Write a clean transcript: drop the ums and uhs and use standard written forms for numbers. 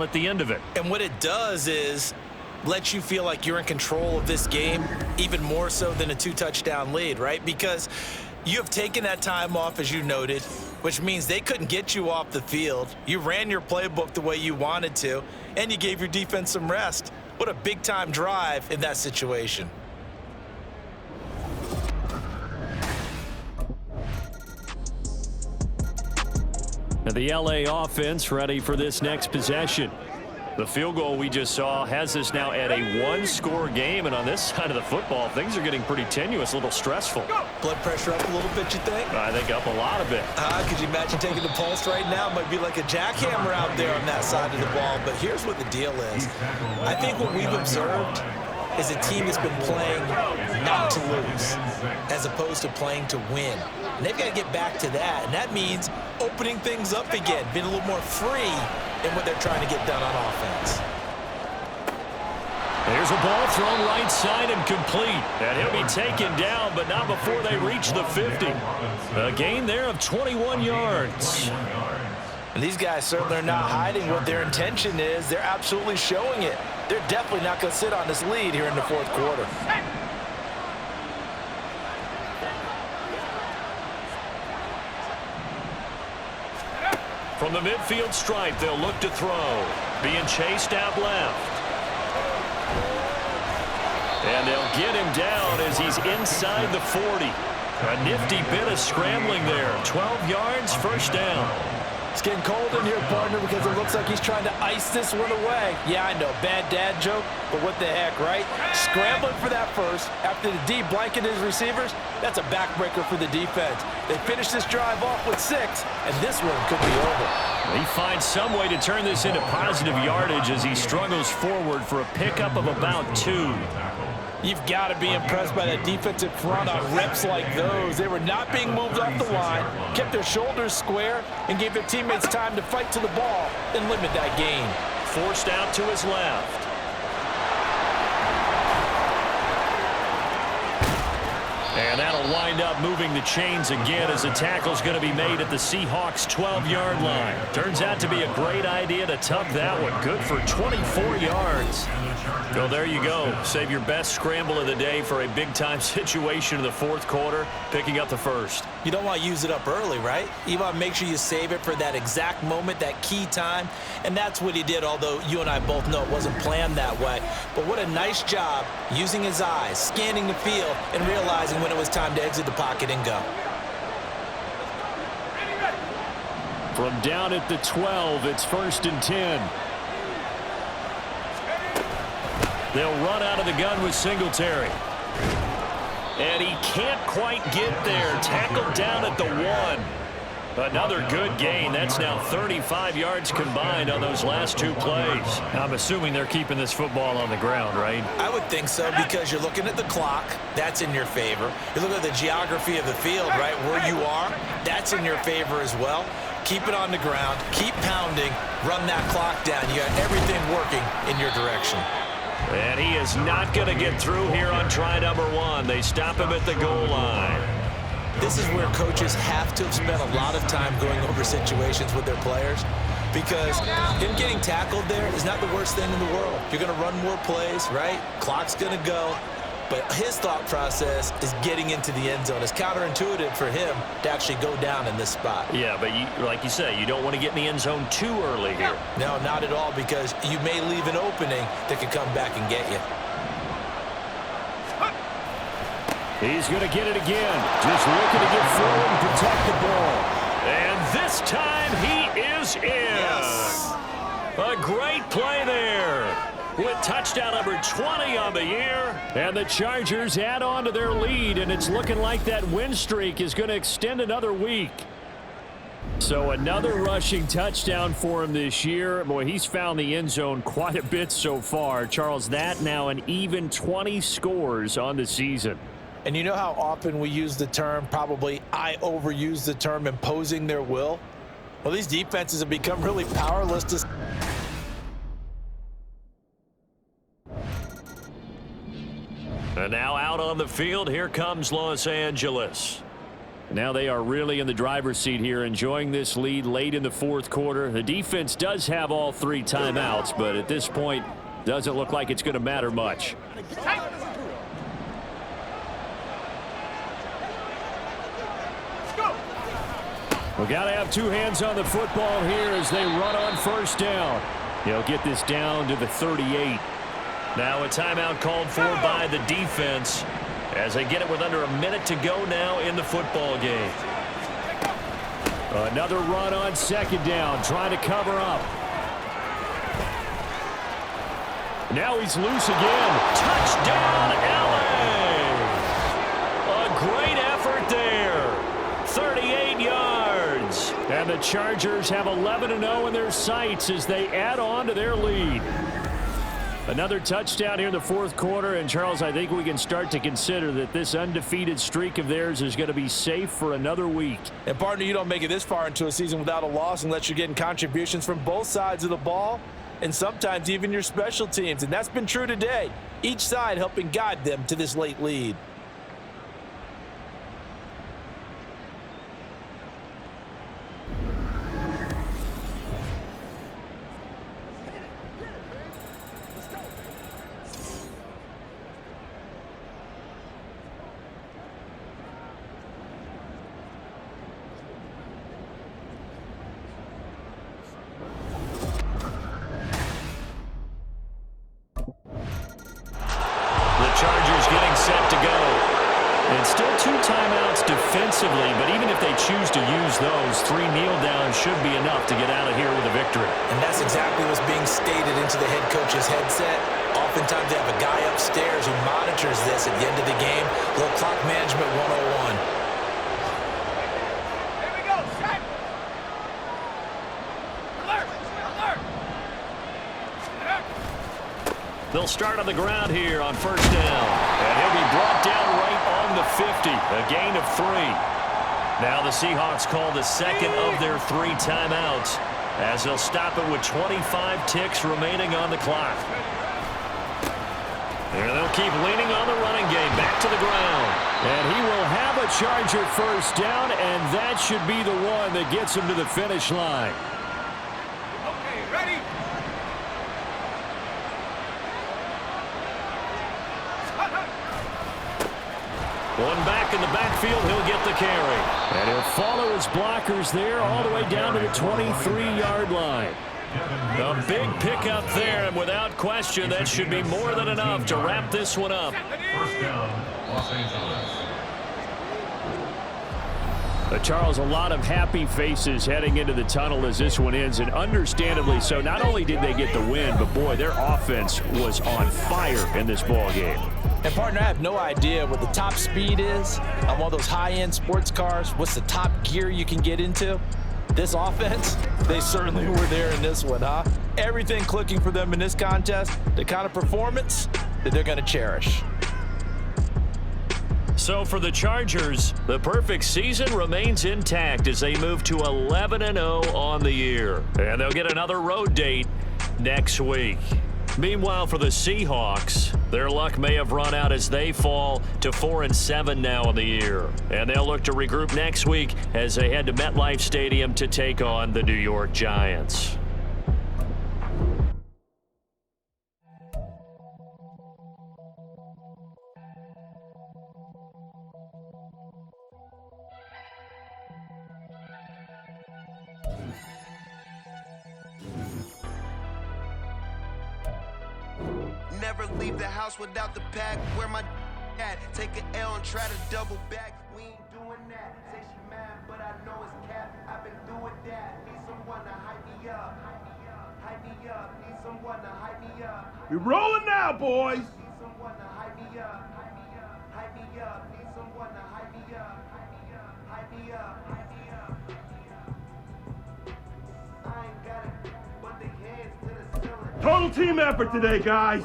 at the end of it. And what it does is let you feel like you're in control of this game, even more so than a 2-touchdown lead, right? Because you have taken that time off, as you noted, which means they couldn't get you off the field. You ran your playbook the way you wanted to, and you gave your defense some rest. What a big-time drive in that situation. And the LA offense ready for this next possession. The field goal we just saw has us now at a one-score game, and on this side of the football, things are getting pretty tenuous, a little stressful. Blood pressure up a little bit, you think? I think up a lot of it. Could you imagine taking the pulse right now? It might be like a jackhammer out there on that side of the ball, but here's what the deal is. I think what we've observed is a team that's been playing not to lose as opposed to playing to win. And they've got to get back to that, and that means opening things up again, being a little more free in what they're trying to get done on offense. There's a ball thrown right side and complete. And he'll be taken down, but not before they reach the 50. A gain there of 21 yards. And these guys certainly are not hiding what their intention is. They're absolutely showing it. They're definitely not going to sit on this lead here in the fourth quarter. From the midfield stripe, they'll look to throw. Being chased out left. And they'll get him down as he's inside the 40. A nifty bit of scrambling there. 12 yards, first down. It's getting cold in here, partner, because it looks like he's trying to ice this one away. Yeah, I know, bad dad joke, but what the heck, right? Scrambling for that first after the D blanketed his receivers, that's a backbreaker for the defense. They finish this drive off with 6, and this one could be over. He finds some way to turn this into positive yardage as he struggles forward for a pickup of about 2. You've got to be impressed by that defensive front on reps like those. They were not being moved off the line, kept their shoulders square, and gave their teammates time to fight to the ball and limit that gain. Forced out to his left. And that'll wind up moving the chains again as the tackle's going to be made at the Seahawks' 12-yard line. Turns out to be a great idea to tuck that one. Good for 24 yards. So there you go. Save your best scramble of the day for a big-time situation in the fourth quarter, picking up the first. You don't want to use it up early, right? You want to make sure you save it for that exact moment, that key time, and that's what he did, although you and I both know it wasn't planned that way. But what a nice job using his eyes, scanning the field, and realizing when it was time to exit the pocket and go. From down at the 12, it's 1st and 10. They'll run out of the gun with Singletary. And he can't quite get there. Tackled down at the 1. Another good gain. That's now 35 yards combined on those last 2 plays. I'm assuming they're keeping this football on the ground, right? I would think so, because you're looking at the clock. That's in your favor. You look at the geography of the field, right, where you are. That's in your favor as well. Keep it on the ground. Keep pounding. Run that clock down. You got everything working in your direction. And he is not going to get through here on try number 1. They stop him at the goal line. This is where coaches have to have spent a lot of time going over situations with their players, because him getting tackled there is not the worst thing in the world. You're going to run more plays, right? Clock's going to go. But his thought process is getting into the end zone. It's counterintuitive for him to actually go down in this spot. Yeah, but like you say, you don't want to get in the end zone too early here. No, not at all, because you may leave an opening that could come back and get you. He's going to get it again. Just looking to get forward and protect the ball. And this time he is in. Yes. A great play there, with touchdown number 20 on the year. And the Chargers add on to their lead, and it's looking like that win streak is going to extend another week. So another rushing touchdown for him this year. Boy, he's found the end zone quite a bit so far. Charles, that now an even 20 scores on the season. And you know how often we use the term, probably I overuse the term, imposing their will? Well, these defenses have become really powerless to... And now out on the field, here comes Los Angeles. Now they are really in the driver's seat here, enjoying this lead late in the fourth quarter. The defense does have all 3 timeouts, but at this point, doesn't look like it's going to matter much. We got to have 2 hands on the football here as they run on first down. He'll get this down to the 38. Now a timeout called for by the defense as they get it with under a minute to go now in the football game. Another run on second down, trying to cover up. Now he's loose again. Touchdown, LA! A great effort there. 38 yards. And the Chargers have 11-0 in their sights as they add on to their lead. Another touchdown here in the fourth quarter, and Charles, I think we can start to consider that this undefeated streak of theirs is going to be safe for another week. And partner, you don't make it this far into a season without a loss unless you're getting contributions from both sides of the ball and sometimes even your special teams, and that's been true today. Each side helping guide them to this late lead. Defensively, but even if they choose to use those, 3 kneel downs should be enough to get out of here with a victory. And that's exactly what's being stated into the head coach's headset. Oftentimes they have a guy upstairs who monitors this at the end of the game. Little clock management 101. Here we go, set. Alert, alert. They'll start on the ground here on first down. And he'll be brought down right on the 50. A gain of 3. Now the Seahawks call the second of their 3 timeouts as they'll stop it with 25 ticks remaining on the clock. And they'll keep leaning on the running game back to the ground. And he will have a Charger first down, and that should be the one that gets him to the finish line. Okay, ready? One back in the backfield, he'll get the carry. And he'll follow his blockers there all the way down to the 23-yard line. A big pickup there, and without question, that should be more than enough to wrap this one up. First down, Los Angeles. Charles, a lot of happy faces heading into the tunnel as this one ends, and understandably so. Not only did they get the win, but boy, their offense was on fire in this ball game. And partner, I have no idea what the top speed is on one of those high-end sports cars. What's the top gear you can get into? This offense, they certainly were there in this one, huh? Everything clicking for them in this contest, the kind of performance that they're going to cherish. So for the Chargers, the perfect season remains intact as they move to 11-0 on the year. And they'll get another road date next week. Meanwhile, for the Seahawks, their luck may have run out as they fall to 4-7 now in the year. And they'll look to regroup next week as they head to MetLife Stadium to take on the New York Giants. Never leave the house without the pack. Where my at? Take an L and try to double back. We ain't doing that. Say she mad, but I know it's cap. I've been doing that. Need someone to hype me up. Hype me up. Need someone to hype me up. We're rolling now, boys. Need someone to hype me up. Hype me up. Need someone to hype me up. Hype me up. Hype me up. I ain't got it, but they hands to the ceiling. Total team effort today, guys.